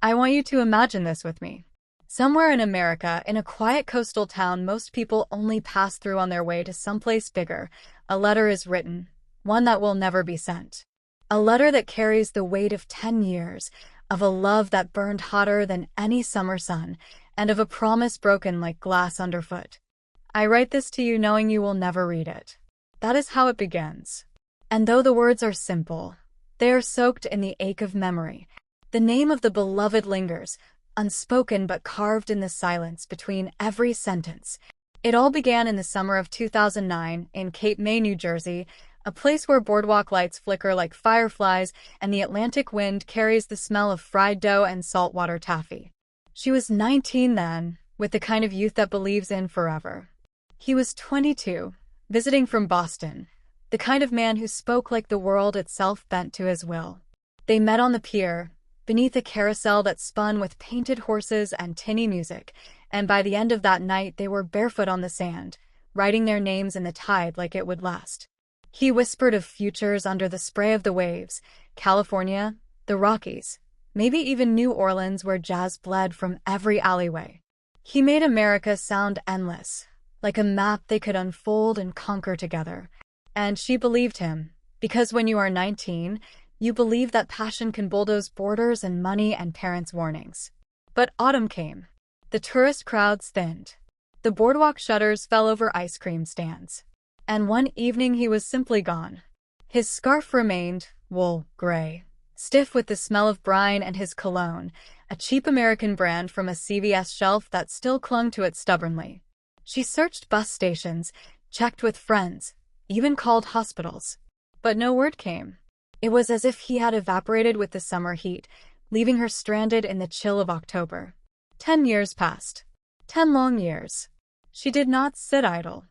I want you to imagine this with me. Somewhere in America, in a quiet coastal town most people only pass through on their way to someplace bigger, a letter is written, one that will never be sent. A letter that carries the weight of 10 years, of a love that burned hotter than any summer sun, and of a promise broken like glass underfoot. I write this to you knowing you will never read it. That is how it begins. And though the words are simple, they are soaked in the ache of memory. The name of the beloved lingers, unspoken but carved in the silence between every sentence. It all began in the summer of 2009 in Cape May, New Jersey, a place where boardwalk lights flicker like fireflies and the Atlantic wind carries the smell of fried dough and saltwater taffy. She was 19 then, with the kind of youth that believes in forever. He was 22, visiting from Boston, the kind of man who spoke like the world itself bent to his will. They met on the pier, beneath a carousel that spun with painted horses and tinny music, and by the end of that night they were barefoot on the sand, writing their names in the tide like it would last. He whispered of futures under the spray of the waves, California, the Rockies, maybe even New Orleans where jazz bled from every alleyway. He made America sound endless, like a map they could unfold and conquer together. And she believed him, because when you are 19, you believe that passion can bulldoze borders and money and parents' warnings. But autumn came. The tourist crowds thinned. The boardwalk shutters fell over ice cream stands. And one evening he was simply gone. His scarf remained, wool, gray, stiff with the smell of brine and his cologne, a cheap American brand from a CVS shelf that still clung to it stubbornly. She searched bus stations, checked with friends, even called hospitals. But no word came. It was as if he had evaporated with the summer heat, leaving her stranded in the chill of October. 10 years passed. 10 long years. She did not sit idle.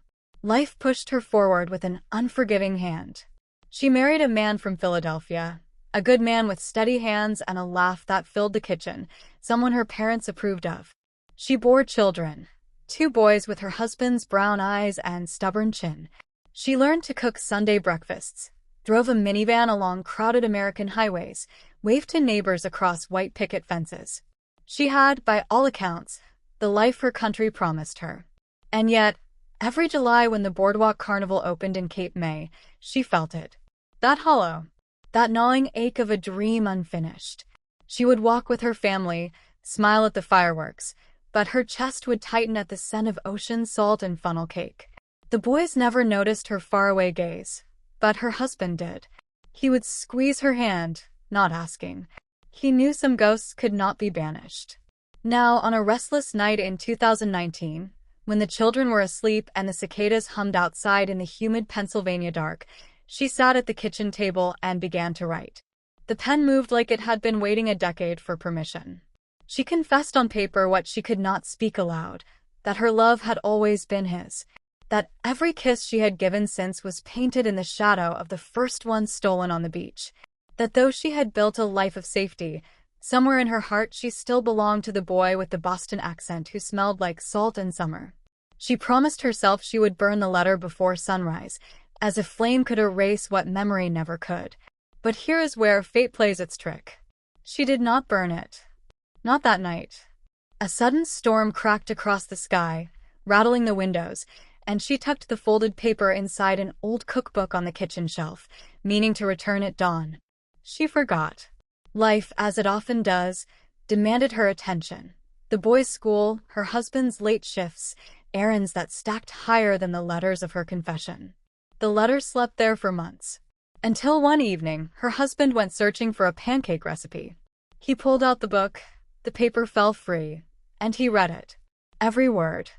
Life pushed her forward with an unforgiving hand. She married a man from Philadelphia, a good man with steady hands and a laugh that filled the kitchen, someone her parents approved of. She bore children, 2 boys with her husband's brown eyes and stubborn chin. She learned to cook Sunday breakfasts, drove a minivan along crowded American highways, waved to neighbors across white picket fences. She had, by all accounts, the life her country promised her. And yet, every July when the boardwalk carnival opened in Cape May, she felt it. That hollow, that gnawing ache of a dream unfinished. She would walk with her family, smile at the fireworks, but her chest would tighten at the scent of ocean salt and funnel cake. The boys never noticed her faraway gaze, but her husband did. He would squeeze her hand, not asking. He knew some ghosts could not be banished. Now, on a restless night in 2019, when the children were asleep and the cicadas hummed outside in the humid Pennsylvania dark, she sat at the kitchen table and began to write. The pen moved like it had been waiting a decade for permission. She confessed on paper what she could not speak aloud, that her love had always been his, that every kiss she had given since was painted in the shadow of the first one stolen on the beach, that though she had built a life of safety, somewhere in her heart she still belonged to the boy with the Boston accent who smelled like salt in summer. She promised herself she would burn the letter before sunrise, as if flame could erase what memory never could. But here is where fate plays its trick. She did not burn it. Not that night. A sudden storm cracked across the sky, rattling the windows, and she tucked the folded paper inside an old cookbook on the kitchen shelf, meaning to return at dawn. She forgot. Life, as it often does, demanded her attention. The boys' school, her husband's late shifts, errands that stacked higher than the letters of her confession. The letters slept there for months. Until one evening, her husband went searching for a pancake recipe. He pulled out the book, the paper fell free, and he read it. Every word.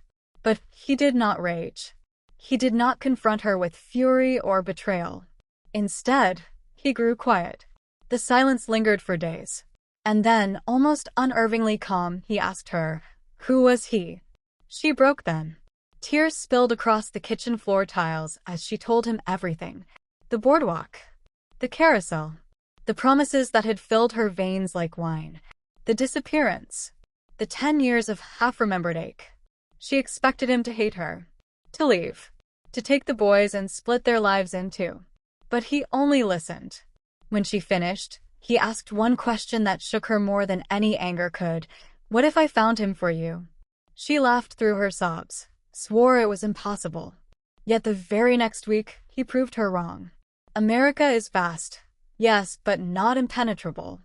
But he did not rage. He did not confront her with fury or betrayal. Instead, he grew quiet. The silence lingered for days. And then, almost unnervingly calm, he asked her, who was he? She broke then. Tears spilled across the kitchen floor tiles as she told him everything. The boardwalk. The carousel. The promises that had filled her veins like wine. The disappearance. The 10 years of half-remembered ache. She expected him to hate her. To leave. To take the boys and split their lives in two. But he only listened. When she finished, He asked one question that shook her more than any anger could. What if I found him for you? She laughed through her sobs, swore it was impossible. Yet the very next week, he proved her wrong. America is vast, yes, but not impenetrable.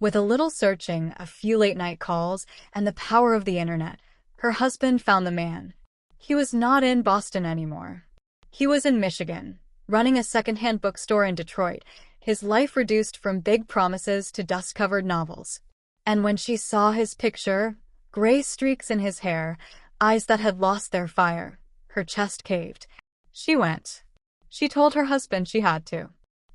With a little searching, a few late-night calls, and the power of the internet, her husband found the man. He was not in Boston anymore. He was in Michigan, running a secondhand bookstore in Detroit, his life reduced from big promises to dust-covered novels. And when she saw his picture, gray streaks in his hair, eyes that had lost their fire, her chest caved. She went. She told her husband she had to.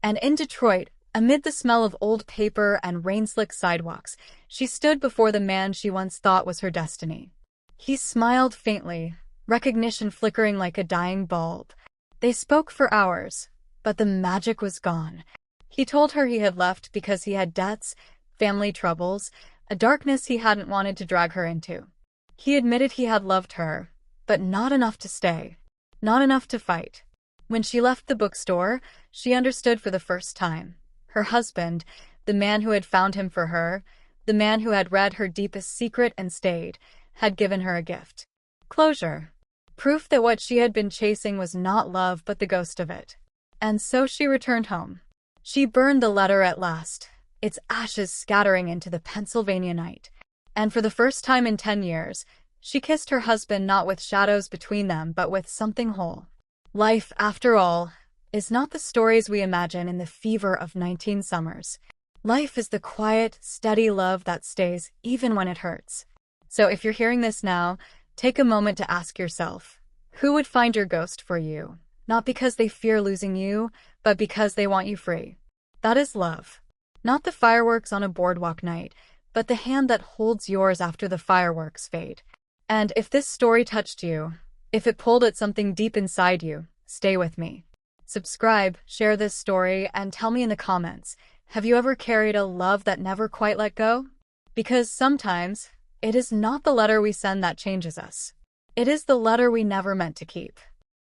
And in Detroit, amid the smell of old paper and rain-slick sidewalks, she stood before the man she once thought was her destiny. He smiled faintly, recognition flickering like a dying bulb. They spoke for hours, but the magic was gone. He told her he had left because he had debts, family troubles, a darkness he hadn't wanted to drag her into. He admitted he had loved her, but not enough to stay, not enough to fight. When she left the bookstore, she understood for the first time. Her husband, the man who had found him for her, the man who had read her deepest secret and stayed, had given her a gift. Closure. Proof that what she had been chasing was not love but the ghost of it. And so she returned home. She burned the letter at last, its ashes scattering into the Pennsylvania night. And for the first time in 10 years, she kissed her husband not with shadows between them but with something whole. Life, after all, is not the stories we imagine in the fever of 19 summers. Life is the quiet, steady love that stays even when it hurts. So if you're hearing this now, take a moment to ask yourself, who would find your ghost for you? Not because they fear losing you, but because they want you free. That is love. Not the fireworks on a boardwalk night, but the hand that holds yours after the fireworks fade. And if this story touched you, if it pulled at something deep inside you, stay with me. Subscribe, share this story, and tell me in the comments, have you ever carried a love that never quite let go? Because sometimes, it is not the letter we send that changes us. It is the letter we never meant to keep.